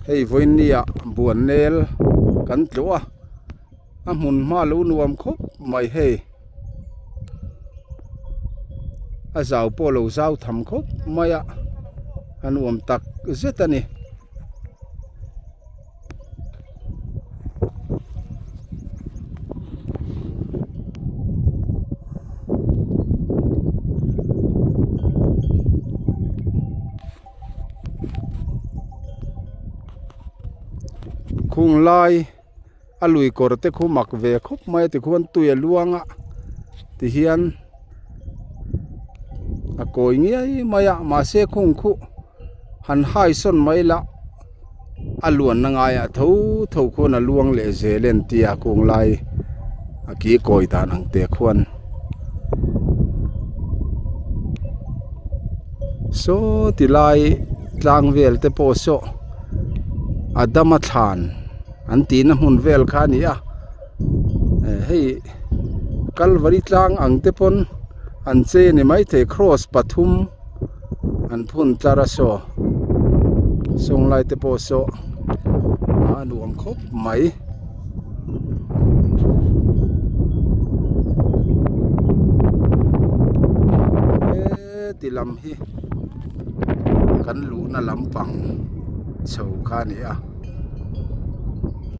hei voinia buan nel kan tloa a mun ma lo nuam khop mai he a zau polo zau tham khop maya anuam tak zetani khung lai alui korte khumak ve khop mai ti khon tuya luanga ti hian a koi ngiai maya ma se khung khu han hai son mai la aluan na ngai a tho tho khon a luang le zelen tia khung lai a ki koi ta nang te khon so ti lai tlang vel te po so adama than an ti na hun vel kha ni a hei kalvari tlang ang te pon an che ni mai the cross pathum an phun tara so song lai te po so anuam khop mai ti lam hi kan lu na lampang chho kha ni a